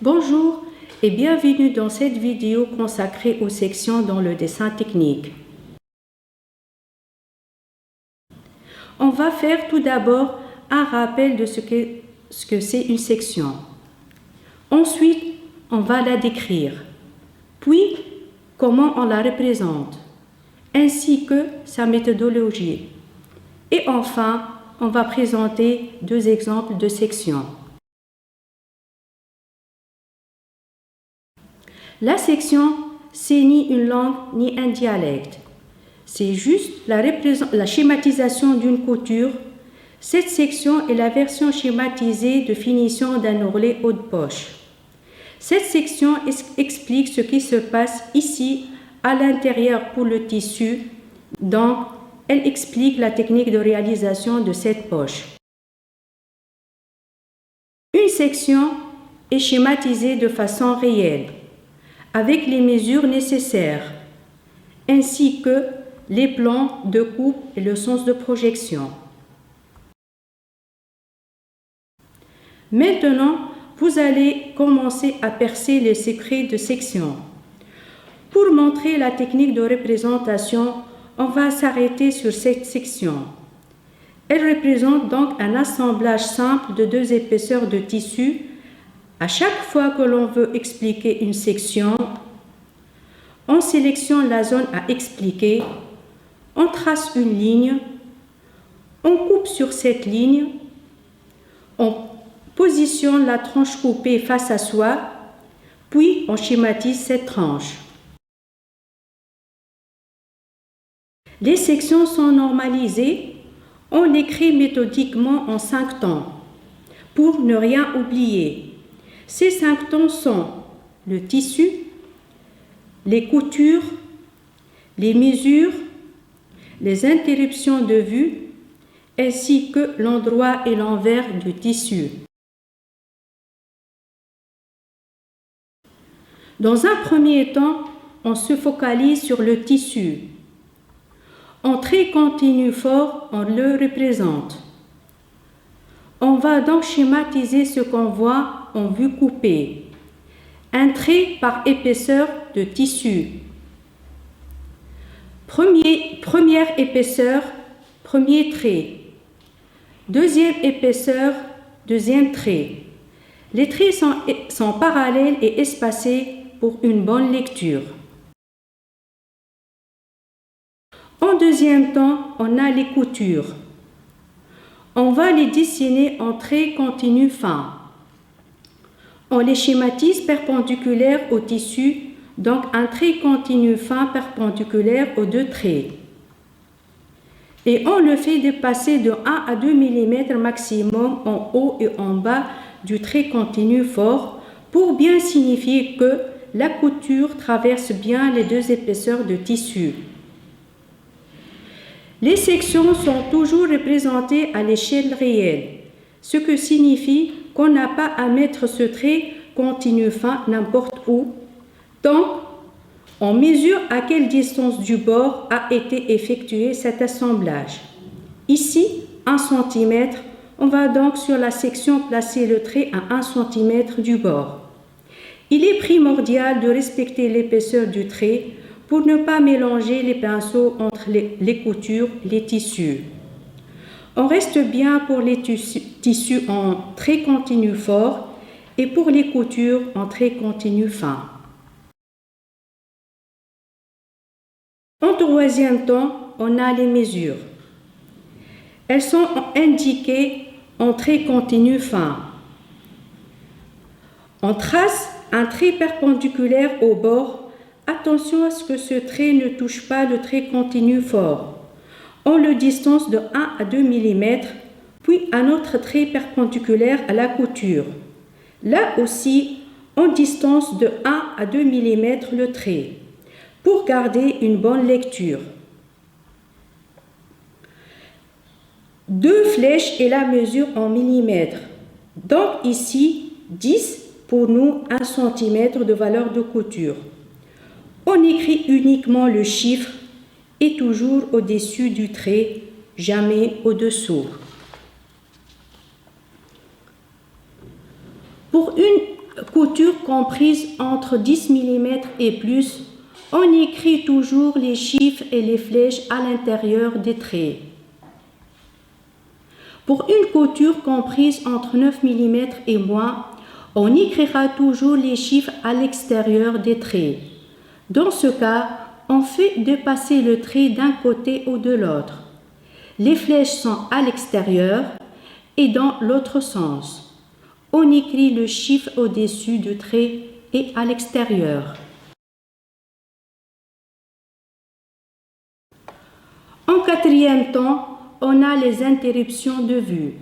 Bonjour et bienvenue dans cette vidéo consacrée aux sections dans le dessin technique. On va faire tout d'abord un rappel de ce que c'est une section. Ensuite, on va la décrire. Puis, comment on la représente, ainsi que sa méthodologie. Et enfin, on va présenter deux exemples de sections. La section, c'est ni une langue ni un dialecte. C'est juste la schématisation d'une couture. Cette section est la version schématisée de finition d'un ourlet haut de poche. Cette section explique ce qui se passe ici à l'intérieur pour le tissu. Donc, elle explique la technique de réalisation de cette poche. Une section est schématisée de façon réelle, avec les mesures nécessaires, ainsi que les plans de coupe et le sens de projection. Maintenant, vous allez commencer à percer les secrets de section. Pour montrer la technique de représentation, on va s'arrêter sur cette section. Elle représente donc un assemblage simple de deux épaisseurs de tissu. À chaque fois que l'on veut expliquer une section, on sélectionne la zone à expliquer, on trace une ligne, on coupe sur cette ligne, on positionne la tranche coupée face à soi, puis on schématise cette tranche. Les sections sont normalisées, on écrit méthodiquement en 5 temps, pour ne rien oublier. Ces 5 temps sont le tissu, les coutures, les mesures, les interruptions de vue, ainsi que l'endroit et l'envers du tissu. Dans un premier temps, on se focalise sur le tissu. En trait continu fort, on le représente. On va donc schématiser ce qu'on voit en vue coupée. Un trait par épaisseur de tissu. Première épaisseur, premier trait. Deuxième épaisseur, deuxième trait. Les traits sont parallèles et espacés pour une bonne lecture. En deuxième temps, on a les coutures. On va les dessiner en traits continus fins. On les schématise perpendiculaires au tissu, donc un trait continu fin perpendiculaire aux deux traits. Et on le fait dépasser de 1 à 2 mm maximum en haut et en bas du trait continu fort pour bien signifier que la couture traverse bien les deux épaisseurs de tissu. Les sections sont toujours représentées à l'échelle réelle, ce que signifie qu'on n'a pas à mettre ce trait continu fin n'importe où. Donc, on mesure à quelle distance du bord a été effectué cet assemblage. Ici, 1 cm, on va donc sur la section placer le trait à 1 cm du bord. Il est primordial de respecter l'épaisseur du trait pour ne pas mélanger les pinceaux entre les coutures et les tissus. On reste bien pour les tissus en trait continu fort et pour les coutures en trait continu fin. En troisième temps, on a les mesures. Elles sont indiquées en trait continu fin. On trace un trait perpendiculaire au bord. Attention à ce que ce trait ne touche pas le trait continu fort. On le distance de 1 à 2 mm, puis un autre trait perpendiculaire à la couture. Là aussi, on distance de 1 à 2 mm le trait, pour garder une bonne lecture. 2 flèches et la mesure en millimètres. Donc ici, 10 pour nous, 1 cm de valeur de couture. On écrit uniquement le chiffre et toujours au-dessus du trait, jamais au-dessous. Pour une couture comprise entre 10 mm et plus, on écrit toujours les chiffres et les flèches à l'intérieur des traits. Pour une couture comprise entre 9 mm et moins, on écrira toujours les chiffres à l'extérieur des traits. Dans ce cas, on fait dépasser le trait d'un côté ou de l'autre. Les flèches sont à l'extérieur et dans l'autre sens. On écrit le chiffre au-dessus du trait et à l'extérieur. En quatrième temps, on a les interruptions de vue.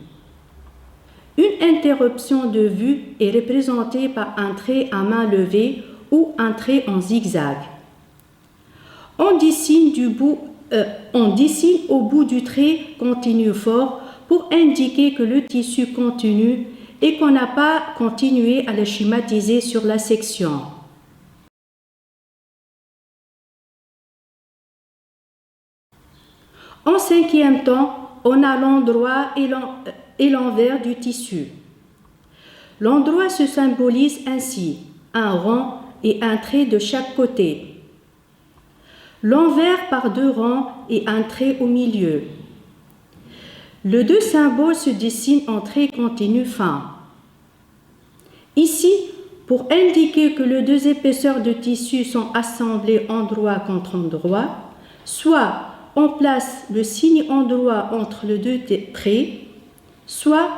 Une interruption de vue est représentée par un trait à main levée ou un trait en zigzag. On dessine au bout du trait continu fort pour indiquer que le tissu continue et qu'on n'a pas continué à le schématiser sur la section. En cinquième temps, on a l'endroit et l'envers du tissu. L'endroit se symbolise ainsi, un rond et un trait de chaque côté. L'envers par 2 rangs et un trait au milieu. Les 2 symboles se dessinent en trait continu fin. Ici, pour indiquer que les 2 épaisseurs de tissu sont assemblées endroit contre endroit, soit on place le signe endroit entre les 2 traits, soit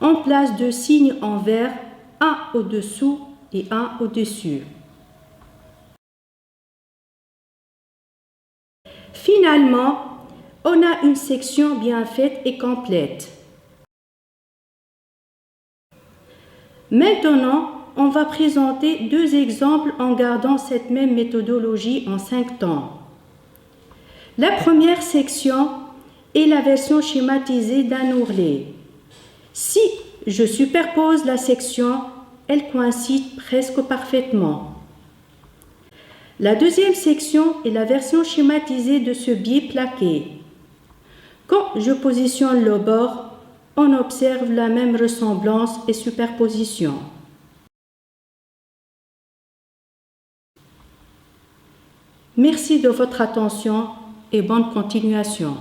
on place 2 signes envers, un au-dessous et un au-dessus. Finalement, on a une section bien faite et complète. Maintenant, on va présenter 2 exemples en gardant cette même méthodologie en 5 temps. La première section est la version schématisée d'un ourlet. Si je superpose la section, elle coïncide presque parfaitement. La deuxième section est la version schématisée de ce biais plaqué. Quand je positionne le bord, on observe la même ressemblance et superposition. Merci de votre attention et bonne continuation.